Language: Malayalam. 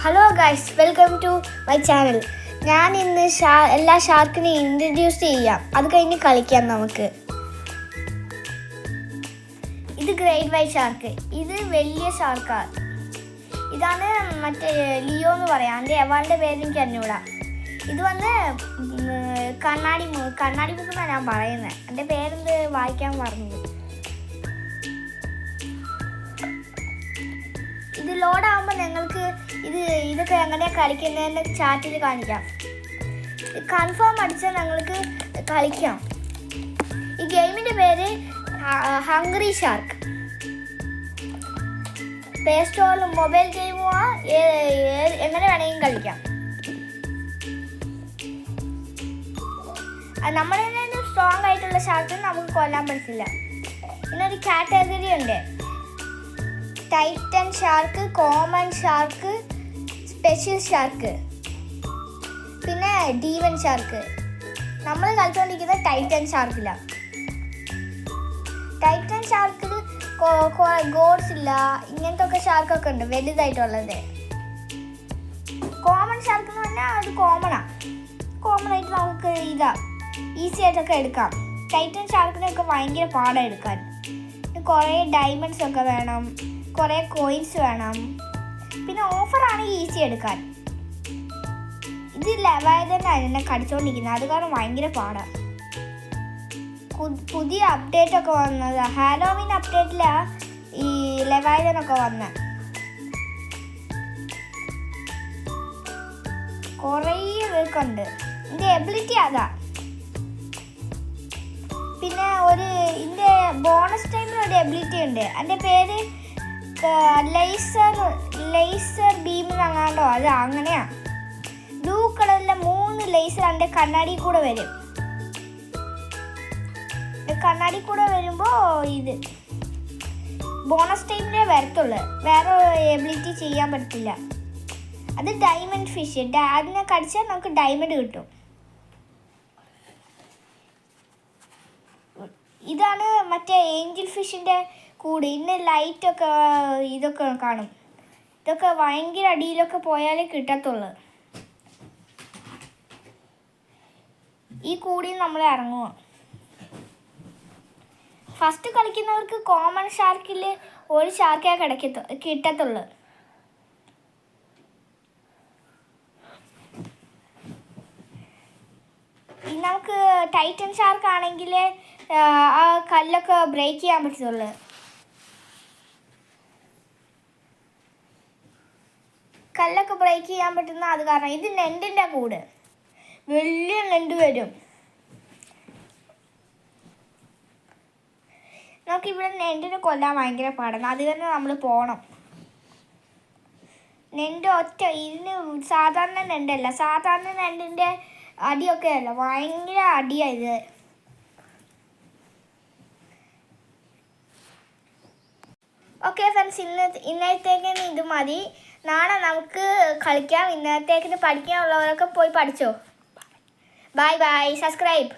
Hello guys, welcome to my channel. ഞാൻ ഇന്ന് എല്ലാ ഷാർക്കിനെ ഇൻട്രൊഡ്യൂസ് ചെയ്യാം. അത് കഴിഞ്ഞ് കളിക്കാം നമുക്ക്. ഇത് ഗ്രേറ്റ് വൈറ്റ് ഷാർക്ക്. ഇത് വലിയ ഷാർക്കാണ്. ഇതാണ് മറ്റേ ലിയോ എന്ന് പറയാം. എൻ്റെ അവളുടെ പേര് എനിക്ക് അറിഞ്ഞൂടാ. ഇത് വന്ന് കണ്ണാടി മുഖം എന്നാണ് ഞാൻ പറയുന്നത്. എൻ്റെ പേരെന്ത് വായിക്കാൻ പറഞ്ഞത്. ഇത് ലോഡാകുമ്പോൾ ഞങ്ങൾക്ക് ഇതൊക്കെ എങ്ങനെയാണ് കളിക്കുന്നതെന്ന് ചാറ്റിൽ കാണിക്കാം. കൺഫേം അടിച്ചാൽ ഞങ്ങൾക്ക് കളിക്കാം. ഈ ഗെയിമിൻ്റെ പേര് ഹംഗ്രി ഷാർക്ക്. പ്ലേ സ്റ്റോറിലും മൊബൈൽ ഗെയിമോ എങ്ങനെ വേണമെങ്കിലും കളിക്കാം. നമ്മളെ സ്ട്രോങ് ആയിട്ടുള്ള ഷാർക്കിന് നമുക്ക് കൊല്ലാൻ പറ്റില്ല. ഇന്നൊരു കാറ്റഗറി ഉണ്ട്: Titan shark, common shark, special shark, പിന്നെ ഡീവൻ ഷാർക്ക്. നമ്മൾ കളിച്ചുകൊണ്ടിരിക്കുന്നത് ടൈറ്റൻ ഷാർക്കിലാണ്. ടൈറ്റൻ ഷാർക്കിൽ ഗോഡ്സ് ഇല്ല, ഇങ്ങനത്തെ ഒക്കെ ഷാർക്കൊക്കെ ഉണ്ട് വലുതായിട്ടുള്ളത്. കോമൺ ഷാർക്ക് എന്ന് പറഞ്ഞാൽ അത് കോമൺ ആയിട്ട് നമുക്ക് ഈസി ആയിട്ടൊക്കെ എടുക്കാം. ടൈറ്റൻ ഷാർക്കിനൊക്കെ ഭയങ്കര പാടാണ് എടുക്കാൻ. കുറേ ഡയമണ്ട്സ് ഒക്കെ വേണം, കുറേ കോയിൻസ് വേണം. പിന്നെ ഓഫറാണ് ഈസി എടുക്കാൻ. ഇത് ലെവൈതനാണ് എന്നെ കടിച്ചുകൊണ്ടിരിക്കുന്നത്. അത് കാരണം ഭയങ്കര പാടാണ്. പുതിയ അപ്ഡേറ്റ് ഒക്കെ വന്നത് ഹാലോവിൻ അപ്ഡേറ്റിലാണ് ഈ ലെവൈതനൊക്കെ വന്നത്. കുറേ പേർക്കുണ്ട്. ഇതിൻ്റെ എബിലിറ്റി അതാ. പിന്നെ ഇതിൻ്റെ ബോണസ് ടൈമിൽ ഒരു എബിലിറ്റി ഉണ്ട്. അതിൻ്റെ പേര് ലേസർ ബീം അങ്ങാണ്ടോ. അത് അങ്ങനെയാ. ബ്ലൂ കളറിലെ 3 ലേസർ എൻ്റെ കണ്ണാടി കൂടെ വരും. കണ്ണാടി കൂടെ വരുമ്പോൾ ഇത് ബോണസ് ടൈമിലേ വരത്തുള്ളൂ. വേറെ എബിലിറ്റി ചെയ്യാൻ പറ്റില്ല. അത് ഡയമണ്ട് ഫിഷ്. അതിനെ കടിച്ചാൽ നമുക്ക് ഡയമണ്ട് കിട്ടും. ഇതാണ് മറ്റേ ഏഞ്ചൽ ഫിഷിൻ്റെ കൂട്. ഇന്ന് ലൈറ്റൊക്കെ ഇതൊക്കെ കാണും. ഇതൊക്കെ ഭയങ്കര അടിയിലൊക്കെ പോയാലേ കിട്ടത്തുള്ളൂ. ഈ കൂടിൽ നമ്മൾ ഇറങ്ങുക. ഫസ്റ്റ് കളിക്കുന്നവർക്ക് കോമൺ ഷാർക്കിൽ ഒരു ഷാർക്കേ കിട്ടത്തുള്ളൂ. നമുക്ക് ടൈറ്റൻ ഷാർക്ക് ആണെങ്കിൽ ആ കല്ലൊക്കെ ബ്രേക്ക് ചെയ്യാൻ പറ്റത്തുള്ളൂ. കല്ലൊക്കെ ബ്രേക്ക് ചെയ്യാൻ പറ്റുന്ന അത് കാരണം. ഇത് നെണ്ടിൻ്റെ കൂട്. വലിയ നെണ്ട് വരും. നമുക്കിവിടെ നെണ്ടിനെ കൊല്ലാൻ ഭയങ്കര പാടാണ്. അത് തന്നെ നമ്മൾ പോകണം. നെണ്ട് ഇതിന് സാധാരണ നെണ്ടല്ല. സാധാരണ നെണ്ടിൻ്റെ അടിയൊക്കെ അല്ല, ഭയങ്കര അടിയായത്. ഓക്കെ ഫ്രണ്ട്സ്, ഇന്നത്തേക്കിന് ഇത് മതി. നാളെ നമുക്ക് കളിക്കാം. ഇന്നത്തേക്കിന് പഠിക്കാനുള്ളവരൊക്കെ പോയി പഠിച്ചോ. Bye bye. സബ്സ്ക്രൈബ്.